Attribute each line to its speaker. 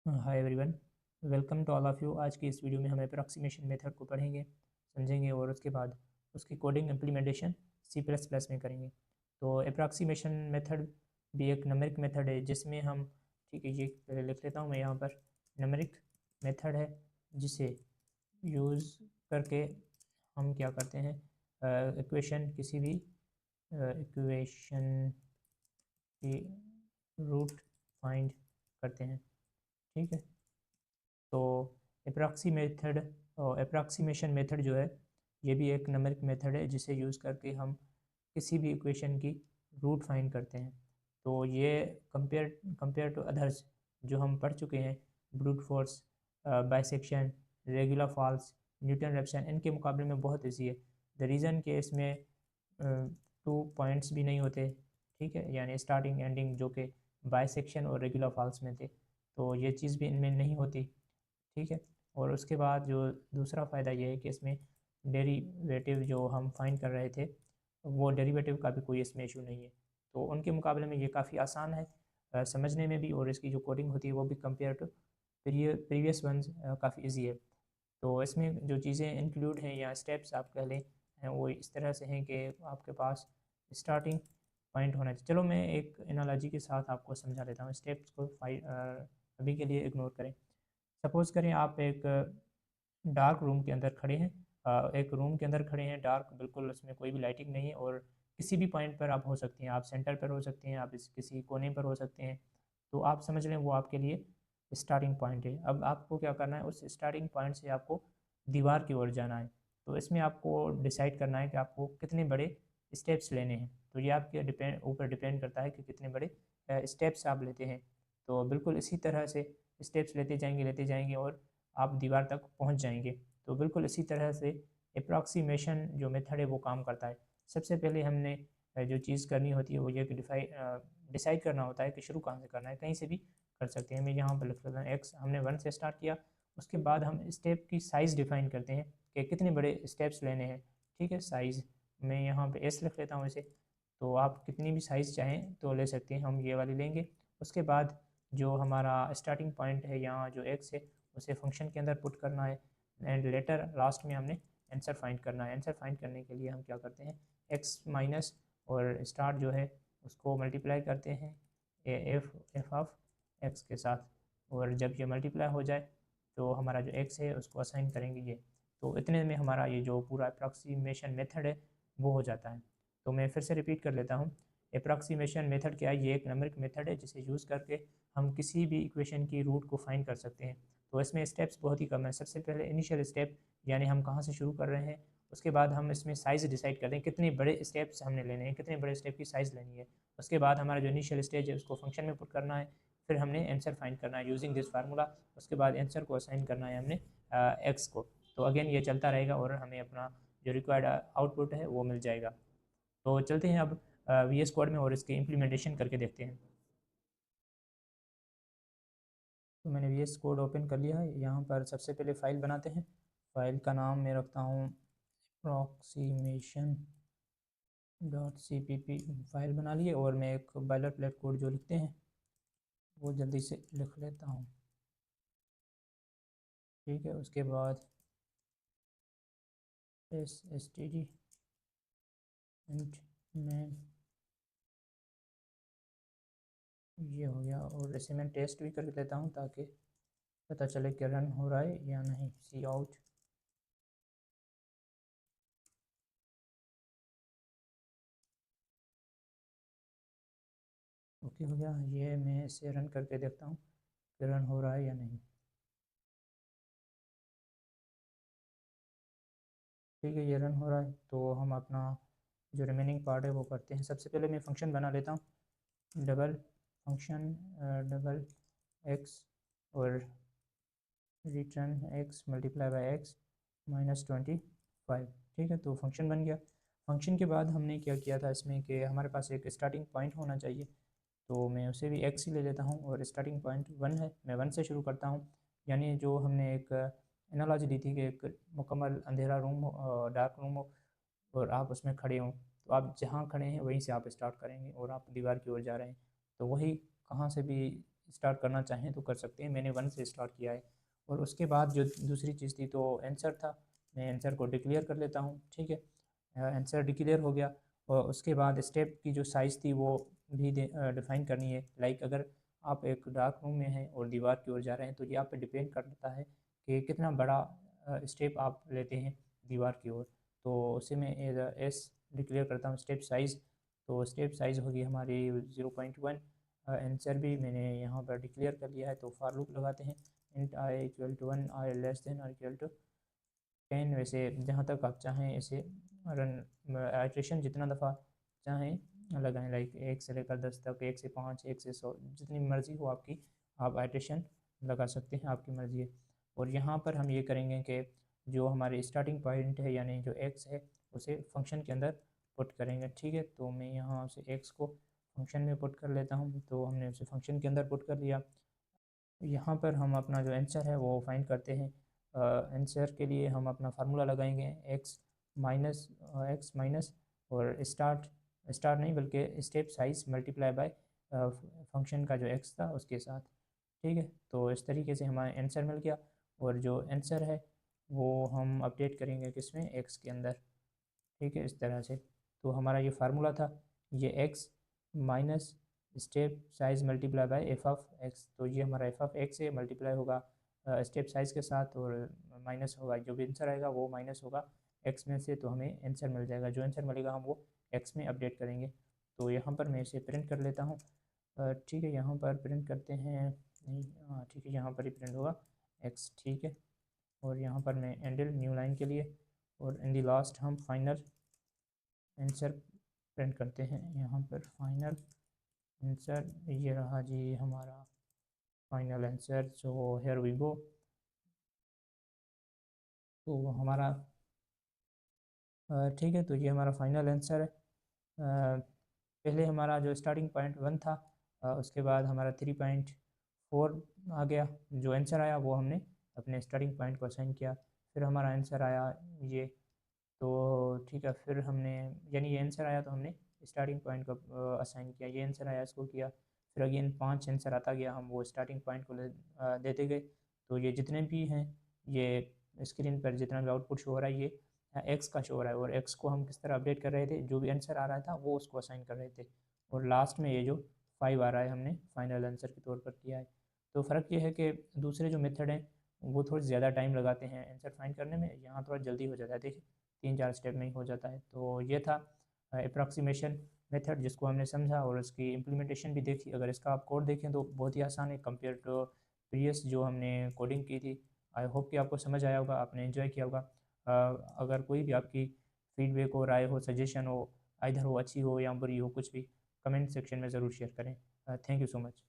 Speaker 1: Hi everyone, welcome to all of you. आज की इस वीडियो में हम अप्रॉक्सीमेशन मेथड को पढ़ेंगे, समझेंगे और उसके बाद उसकी coding implementation C plus plus में करेंगे। तो अप्रॉक्सीमेशन मेथड भी एक नंबरिक मेथड है जिसमें हम, ठीक है, ये पहले लिख लेता हूँ मैं यहाँ पर। नंबरिक मेथड है जिसे यूज़ करके हम क्या करते हैं, इक्वेशन किसी भी इक्वेशन की रूट फाइंड करते हैं। ठीक है, तो अप्रॉक्सीमेशन मेथड जो है ये भी एक नंबरिक मेथड है जिसे यूज़ करके हम किसी भी इक्वेशन की रूट फाइंड करते हैं। तो ये कंपेयर टू अदर्स जो हम पढ़ चुके हैं, brute force, bisection, regula falsi, Newton Raphson, इनके मुकाबले में बहुत ईजी है। द रीज़न के इसमें 2 पॉइंट्स भी नहीं होते, ठीक है, यानी स्टार्टिंग एंडिंग जो कि बाइसेक्शन और रेगुलर फॉल्स में थे, तो ये चीज़ भी इनमें नहीं होती। ठीक है, और उसके बाद जो दूसरा फ़ायदा ये है कि इसमें डेरिवेटिव जो हम फाइंड कर रहे थे, वो डेरिवेटिव का भी कोई इसमें इशू नहीं है। तो उनके मुकाबले में ये काफ़ी आसान है समझने में भी, और इसकी जो कोडिंग होती है वो भी कंपेयर टू प्रीवियस वंस काफ़ी इजी है। तो इसमें जो चीज़ें इंक्लूड हैं या स्टेप्स आप कह लें, वो इस तरह से हैं कि आपके पास स्टार्टिंग पॉइंट होना चाहिए। चलो मैं एक एनालॉजी के साथ आपको समझा देता हूँ, स्टेप्स को अभी के लिए इग्नोर करें। सपोज़ करें आप एक डार्क रूम के अंदर खड़े हैं, एक रूम के अंदर खड़े हैं डार्क, बिल्कुल उसमें कोई भी लाइटिंग नहीं है, और किसी भी पॉइंट पर आप हो सकती हैं, आप सेंटर पर हो सकते हैं, आप किसी कोने पर हो सकते हैं। तो आप समझ लें वो आपके लिए स्टार्टिंग पॉइंट है। अब आपको क्या करना है, उस स्टार्टिंग पॉइंट से आपको दीवार की ओर जाना है। तो इसमें आपको डिसाइड करना है कि आपको कितने बड़े स्टेप्स लेने हैं। तो ये आपके ऊपर डिपेंड करता है कि कितने बड़े स्टेप्स आप लेते हैं। तो बिल्कुल इसी तरह से स्टेप्स लेते जाएंगे और आप दीवार तक पहुंच जाएंगे। तो बिल्कुल इसी तरह से अप्रॉक्सीमेशन जो मेथड है वो काम करता है। सबसे पहले हमने जो चीज़ करनी होती है वो ये कि डिसाइड करना होता है कि शुरू कहाँ से करना है। कहीं से भी कर सकते हैं। मैं यहाँ पर लिख लेता हूँ एक्स, हमने 1 से स्टार्ट किया। उसके बाद हम स्टेप की साइज़ डिफाइन करते हैं कि कितने बड़े स्टेप्स लेने हैं। ठीक है, साइज़ मैं यहाँ पे एस लिख लेता हूँ इसे। तो आप कितनी भी साइज़ चाहें तो ले सकते हैं, हम ये वाली लेंगे। उसके बाद जो हमारा स्टार्टिंग पॉइंट है यहाँ जो एक्स है, उसे फंक्शन के अंदर पुट करना है, एंड लेटर लास्ट में हमने आंसर फाइंड करना है। आंसर फाइंड करने के लिए हम क्या करते हैं, एक्स माइनस और स्टार्ट जो है उसको मल्टीप्लाई करते हैं एफ ऑफ एक्स के साथ, और जब ये मल्टीप्लाई हो जाए तो हमारा जो एक्स है उसको असाइन करेंगे ये। तो इतने में हमारा ये जो पूरा अप्रॉक्सीमेशन मेथड है वो हो जाता है। तो मैं फिर से रिपीट कर लेता हूँ, अप्रॉक्सीमेशन मेथड क्या है, ये एक नंबरिक मेथड है जिसे यूज़ करके हम किसी भी इक्वेशन की रूट को फाइंड कर सकते हैं। तो इसमें स्टेप्स बहुत ही कम है। सबसे पहले इनिशियल स्टेप, यानी हम कहाँ से शुरू कर रहे हैं। उसके बाद हम इसमें साइज़ डिसाइड करते हैं, कितने बड़े स्टेप्स हमने लेने हैं, कितने बड़े स्टेप की साइज़ लेनी है। उसके बाद हमारा जो इनिशियल स्टेज है उसको फंक्शन में पुट करना है। फिर हमने आंसर फाइंड करना है यूजिंग दिस फार्मूला। उसके बाद आंसर को असाइन करना है हमने एक्स को। तो अगेन ये चलता रहेगा और हमें अपना जो रिक्वायर्ड आउटपुट है वो मिल जाएगा। तो चलते हैं अब वी एस कोड में और इसके इम्प्लीमेंटेशन करके देखते हैं। तो मैंने वी एस कोड ओपन कर लिया है। यहाँ पर सबसे पहले फ़ाइल बनाते हैं। फ़ाइल का नाम मैं रखता हूँ approximation dot C P P. File बना लिए और मैं एक बॉयलर प्लेट कोड जो लिखते हैं वो जल्दी से लिख लेता हूँ। ठीक है, उसके बाद S T D int man, ये हो गया। और इसे मैं टेस्ट भी कर लेता हूँ ताकि पता चले कि रन हो रहा है या नहीं। सी आउट, ओके हो गया। ये मैं इसे रन करके देखता हूँ कि रन हो रहा है या नहीं। ठीक है, ये रन हो रहा है। तो हम अपना जो रिमेनिंग पार्ट है वो करते हैं। सबसे पहले मैं फंक्शन बना लेता हूँ, डबल फंक्शन डबल एक्स और return x multiply by x minus 25। ठीक है, तो फंक्शन बन गया। फंक्शन के बाद हमने क्या किया था इसमें कि हमारे पास एक स्टार्टिंग पॉइंट होना चाहिए। तो मैं उसे भी एक्स ही ले लेता हूँ और स्टार्टिंग पॉइंट 1 है, मैं 1 से शुरू करता हूँ। यानी जो हमने एक एनालॉजी दी थी कि एक मुकम्मल अंधेरा रूम हो, डार्क रूम हो, और आप उसमें खड़े हों, तो आप जहाँ खड़े हैं वहीं से आप स्टार्ट करेंगे और आप दीवार की ओर जा रहे हैं। तो वही कहाँ से भी स्टार्ट करना चाहें तो कर सकते हैं। मैंने 1 से स्टार्ट किया है। और उसके बाद जो दूसरी चीज़ थी तो आंसर था, मैं आंसर को डिक्लेयर कर लेता हूँ, ठीक है। आंसर डिक्लेयर हो गया। और उसके बाद स्टेप की जो साइज़ थी वो भी डिफ़ाइन करनी है। लाइक अगर आप एक डार्क रूम में हैं और दीवार की ओर जा रहे हैं तो ये आप पे डिपेंड करता है कि कितना बड़ा स्टेप आप लेते हैं दीवार की ओर। तो उसे मैं एस डिक्लेयर करता हूँ स्टेप साइज़। तो स्टेप साइज़ होगी हमारी 0.1। आंसर भी मैंने यहाँ पर डिक्लेयर कर लिया है। तो फॉर लूप लगाते हैं, int I equal to 1, I less than और इक्वल टू 10। वैसे जहाँ तक आप चाहें इसे रन आइट्रेशन जितना दफ़ा चाहें लगाएं, लाइक 1 से लेकर 10 तक, 1 से 5, 1 से 100, जितनी मर्ज़ी हो आपकी, आप आइट्रेशन लगा सकते हैं, आपकी मर्ज़ी है। और यहाँ पर हम ये करेंगे कि जो हमारे स्टार्टिंग पॉइंट है यानी जो एक्स है उसे फंक्शन के अंदर पुट करेंगे, ठीक है। तो मैं यहाँ से एक्स को फंक्शन में पुट कर लेता हूँ। तो हमने उसे फंक्शन के अंदर पुट कर लिया। यहाँ पर हम अपना जो आंसर है वो फाइंड करते हैं। आंसर के लिए हम अपना फार्मूला लगाएंगे एक्स माइनस और स्टार्ट नहीं बल्कि step size multiply by function का जो एक्स था उसके साथ, ठीक है। तो इस तरीके से हमारा आंसर मिल गया। और जो आंसर है वो हम अपडेट करेंगे किसमें, एक्स के अंदर, ठीक है, इस तरह से। तो हमारा ये फार्मूला था, ये x minus step size multiply by F of x. तो ये हमारा एफ ऑफ एक्स से मल्टीप्लाई होगा स्टेप साइज के साथ और माइनस होगा, जो भी आंसर आएगा वो माइनस होगा एक्स में से, तो हमें आंसर मिल जाएगा। जो आंसर मिलेगा हम वो एक्स में अपडेट करेंगे। तो यहाँ पर मैं इसे प्रिंट कर लेता हूँ, ठीक है। यहाँ पर प्रिंट करते हैं, नहीं, हाँ ठीक है, यहाँ पर ही प्रिंट होगा एक्स, ठीक है। और यहाँ पर मैं एंडल न्यू लाइन के लिए और इन दी लास्ट हम फाइनल आंसर प्रिंट करते हैं। यहाँ पर फाइनल आंसर ये रहा जी हमारा final answer. So here we go. तो हमारा ठीक है, तो ये हमारा फाइनल आंसर है। पहले हमारा जो स्टार्टिंग पॉइंट 1 था, उसके बाद हमारा 3.4 आ गया। जो आंसर आया वो हमने अपने स्टार्टिंग पॉइंट को असाइन किया। फिर हमारा आंसर आया ये, तो ठीक है, फिर हमने यानी ये आंसर आया तो हमने स्टार्टिंग पॉइंट को असाइन किया, ये आंसर आया इसको किया। फिर अगेन 5 आंसर आता गया, हम वो स्टार्टिंग पॉइंट को देते गए। तो ये जितने भी हैं, ये स्क्रीन पर जितना भी आउटपुट शो हो रहा है ये एक्स का शो हो रहा है। और एक्स को हम किस तरह अपडेट कर रहे थे, जो भी आंसर आ रहा था वो उसको असाइन कर रहे थे। और लास्ट में ये जो 5 आ रहा है हमने फाइनल आंसर के तौर पर किया है। तो फ़र्क ये है कि दूसरे जो मेथड हैं वो थोड़ी ज़्यादा टाइम लगाते हैं आंसर फाइंड करने में, यहाँ थोड़ा जल्दी हो जाता है, देखिए 3-4 स्टेप में ही हो जाता है। तो ये था अप्रॉक्सीमेशन मेथड जिसको हमने समझा और उसकी इम्प्लीमेंटेशन भी देखी। अगर इसका आप कोड देखें तो बहुत ही आसान है कंपेयर टू प्रीवियस जो हमने कोडिंग की थी। आई होप कि आपको समझ आया होगा, आपने एंजॉय किया होगा। अगर कोई भी आपकी फीडबैक हो, राय हो, सजेशन हो, इधर हो अच्छी हो या बुरी हो, कुछ भी कमेंट सेक्शन में ज़रूर शेयर करें। Thank you so much.